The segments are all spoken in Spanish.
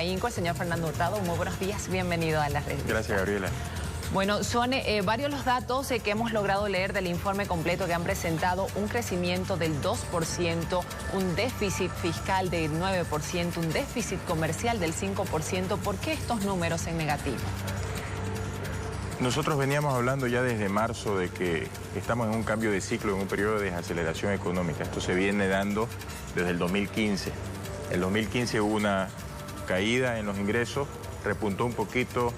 INCO, el señor Fernando Hurtado. Muy buenos días, bienvenido a la red. Gracias, Gabriela. Bueno, son varios los datos que hemos logrado leer del informe completo que han presentado: un crecimiento del 2%, un déficit fiscal del 9%, un déficit comercial del 5%. ¿Por qué estos números en negativo? Nosotros veníamos hablando ya desde marzo de que estamos en un cambio de ciclo, en un periodo de desaceleración económica. Esto se viene dando desde el 2015. En el 2015 hubo una caída en los ingresos, repuntó un poquito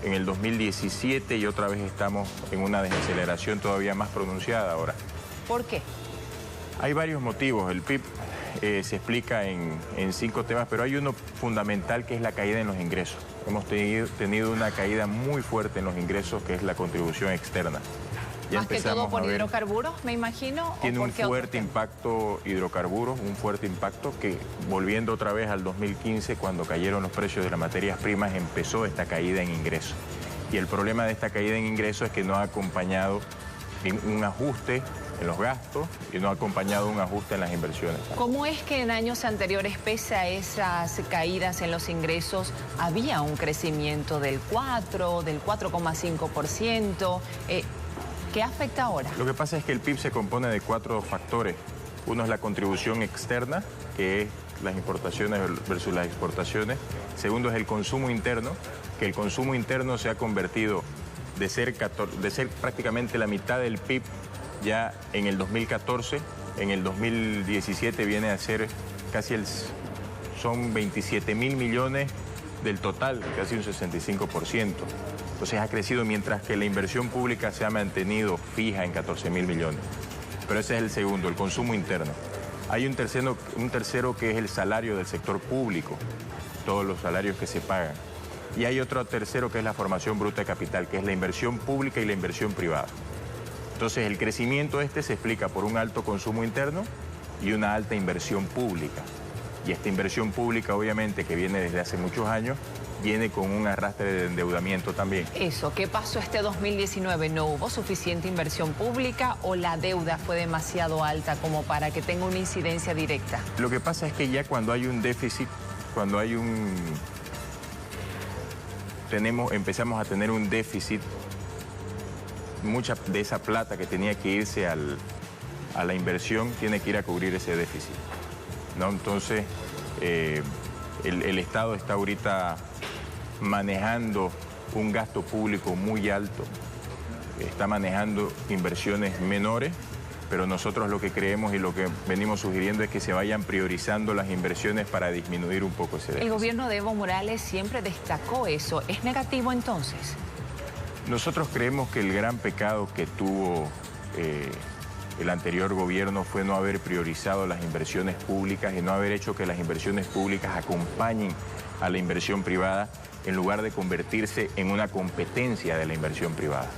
en el 2017 y otra vez estamos en una desaceleración todavía más pronunciada ahora. ¿Por qué? Hay varios motivos. El PIB se explica en 5 temas, pero hay uno fundamental que es la caída en los ingresos. Hemos tenido una caída muy fuerte en los ingresos, que es la contribución externa. Más que todo por hidrocarburos, me imagino. Tiene un fuerte impacto hidrocarburos, un fuerte impacto que, volviendo otra vez al 2015, cuando cayeron los precios de las materias primas, empezó esta caída en ingresos. Y el problema de esta caída en ingresos es que no ha acompañado un ajuste en los gastos y no ha acompañado un ajuste en las inversiones. ¿Cómo es que en años anteriores, pese a esas caídas en los ingresos, había un crecimiento del 4,5%? ¿Qué afecta ahora? Lo que pasa es que el PIB se compone de 4 factores. Uno es la contribución externa, que es las importaciones versus las exportaciones. Segundo es el consumo interno, que el consumo interno se ha convertido de ser prácticamente la mitad del PIB ya en el 2014. En el 2017 viene a ser casi son 27.000 millones del total, casi un 65%. Entonces ha crecido, mientras que la inversión pública se ha mantenido fija en 14.000 millones. Pero ese es el segundo, el consumo interno. Hay un tercero que es el salario del sector público, todos los salarios que se pagan. Y hay otro tercero que es la formación bruta de capital, que es la inversión pública y la inversión privada. Entonces el crecimiento se explica por un alto consumo interno y una alta inversión pública. Y esta inversión pública, obviamente, que viene desde hace muchos años, viene con un arrastre de endeudamiento también. Eso, ¿qué pasó este 2019? ¿No hubo suficiente inversión pública o la deuda fue demasiado alta como para que tenga una incidencia directa? Lo que pasa es que ya cuando hay un déficit, empezamos a tener un déficit, mucha de esa plata que tenía que irse a la inversión tiene que ir a cubrir ese déficit, ¿no? Entonces, el Estado está ahorita manejando un gasto público muy alto, está manejando inversiones menores, pero nosotros lo que creemos y lo que venimos sugiriendo es que se vayan priorizando las inversiones para disminuir un poco ese déficit. El gobierno de Evo Morales siempre destacó eso. ¿Es negativo entonces? Nosotros creemos que el gran pecado que tuvo el anterior gobierno fue no haber priorizado las inversiones públicas y no haber hecho que las inversiones públicas acompañen a la inversión privada, en lugar de convertirse en una competencia de la inversión privada.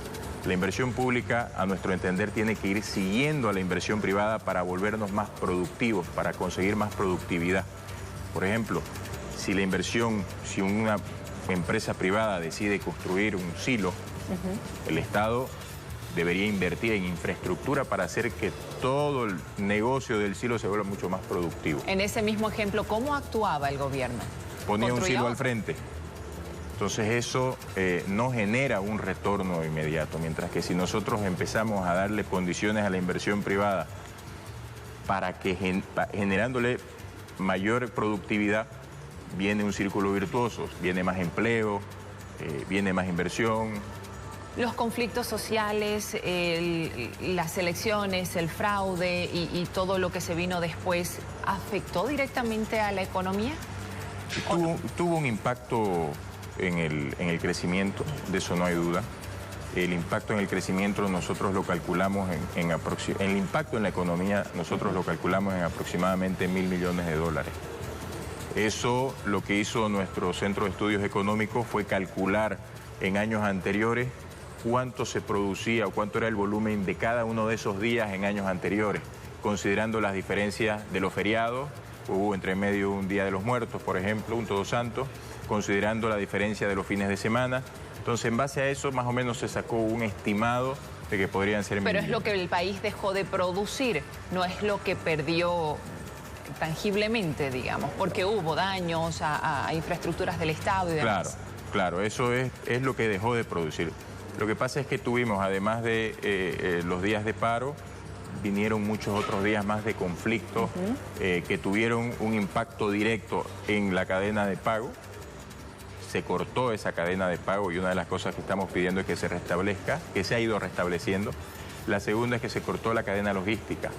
La inversión pública, a nuestro entender, tiene que ir siguiendo a la inversión privada para volvernos más productivos, para conseguir más productividad. Por ejemplo, si una empresa privada decide construir un silo, el Estado debería invertir en infraestructura para hacer que todo el negocio del silo se vuelva mucho más productivo. En ese mismo ejemplo, ¿cómo actuaba el gobierno? Ponía un silo al frente. Entonces eso no genera un retorno inmediato, mientras que si nosotros empezamos a darle condiciones a la inversión privada para que generándole mayor productividad, viene un círculo virtuoso, viene más empleo, viene más inversión. Los conflictos sociales, las elecciones, el fraude y todo lo que se vino después, ¿afectó directamente a la economía? Tuvo un impacto en el crecimiento, de eso no hay duda. El impacto en el crecimiento nosotros lo calculamos el impacto en la economía nosotros lo calculamos en aproximadamente $1.000 millones. Eso, lo que hizo nuestro Centro de Estudios Económicos fue calcular en años anteriores cuánto se producía o cuánto era el volumen de cada uno de esos días en años anteriores, considerando las diferencias de los feriados. Hubo entre medio un Día de los Muertos, por ejemplo, un Todos Santos, considerando la diferencia de los fines de semana. Entonces, en base a eso, más o menos se sacó un estimado de que podrían ser... Pero es lo que el país dejó de producir, no es lo que perdió tangiblemente, digamos, porque hubo daños a infraestructuras del Estado y demás. Claro, eso es lo que dejó de producir. Lo que pasa es que tuvimos, además de los días de paro, vinieron muchos otros días más de conflicto que tuvieron un impacto directo en la cadena de pago. Se cortó esa cadena de pago y una de las cosas que estamos pidiendo es que se restablezca, que se ha ido restableciendo. La segunda es que se cortó la cadena logística,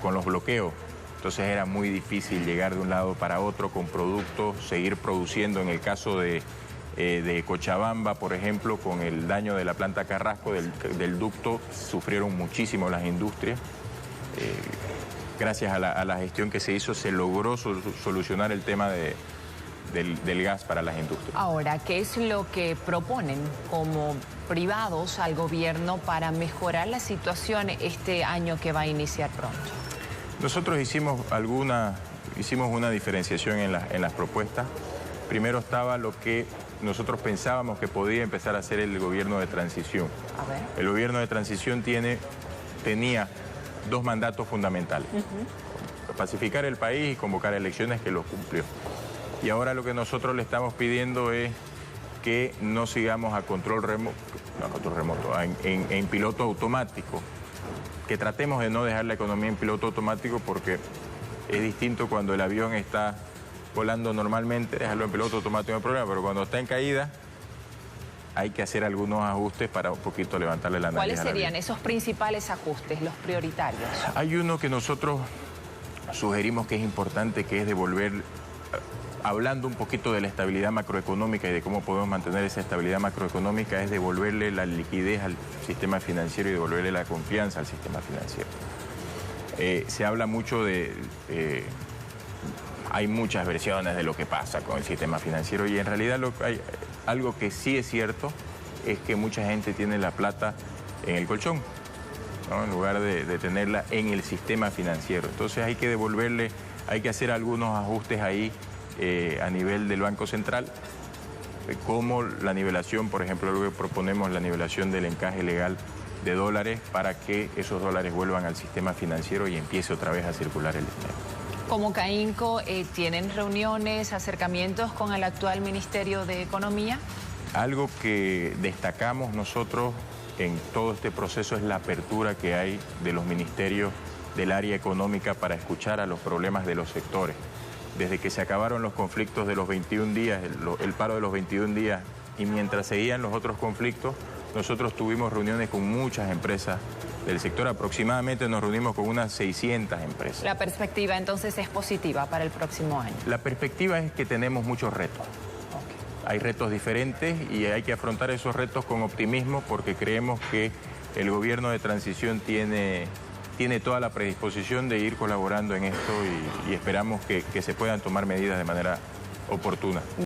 con los bloqueos. Entonces era muy difícil llegar de un lado para otro con productos, seguir produciendo. En el caso de Cochabamba, por ejemplo, con el daño de la planta Carrasco, del ducto, sufrieron muchísimo las industrias. Gracias a la gestión que se hizo, se logró solucionar el tema del gas para las industrias. Ahora, ¿qué es lo que proponen como privados al gobierno para mejorar la situación este año que va a iniciar pronto? Nosotros hicimos una diferenciación en las propuestas. Primero estaba lo que nosotros pensábamos que podía empezar a hacer el gobierno de transición. A ver. El gobierno de transición tenía dos mandatos fundamentales. Pacificar el país y convocar elecciones, que los cumplió. Y ahora lo que nosotros le estamos pidiendo es que no sigamos a control remoto, en piloto automático, que tratemos de no dejar la economía en piloto automático, porque es distinto cuando el avión está volando normalmente, dejarlo en piloto automático no hay problema, pero cuando está en caída hay que hacer algunos ajustes para un poquito levantarle la nariz. ¿Cuáles serían esos principales ajustes, los prioritarios? Hay uno que nosotros sugerimos que es importante, que es devolver, hablando un poquito de la estabilidad macroeconómica y de cómo podemos mantener esa estabilidad macroeconómica, es devolverle la liquidez al sistema financiero y devolverle la confianza al sistema financiero. Se habla mucho hay muchas versiones de lo que pasa con el sistema financiero y en realidad hay algo que sí es cierto, es que mucha gente tiene la plata en el colchón, ¿no? En lugar de tenerla en el sistema financiero. Entonces hay que devolverle, hay que hacer algunos ajustes ahí a nivel del Banco Central, como la nivelación, por ejemplo, lo que proponemos, la nivelación del encaje legal de dólares para que esos dólares vuelvan al sistema financiero y empiece otra vez a circular el dinero. Como CAINCO, ¿tienen reuniones, acercamientos con el actual Ministerio de Economía? Algo que destacamos nosotros en todo este proceso es la apertura que hay de los ministerios del área económica para escuchar a los problemas de los sectores. Desde que se acabaron los conflictos de los 21 días, el paro de los 21 días, y mientras seguían los otros conflictos, nosotros tuvimos reuniones con muchas empresas del sector. Aproximadamente nos reunimos con unas 600 empresas. La perspectiva entonces es positiva para el próximo año. La perspectiva es que tenemos muchos retos. Hay retos diferentes y hay que afrontar esos retos con optimismo, porque creemos que el gobierno de transición tiene toda la predisposición de ir colaborando en esto y esperamos que se puedan tomar medidas de manera oportuna.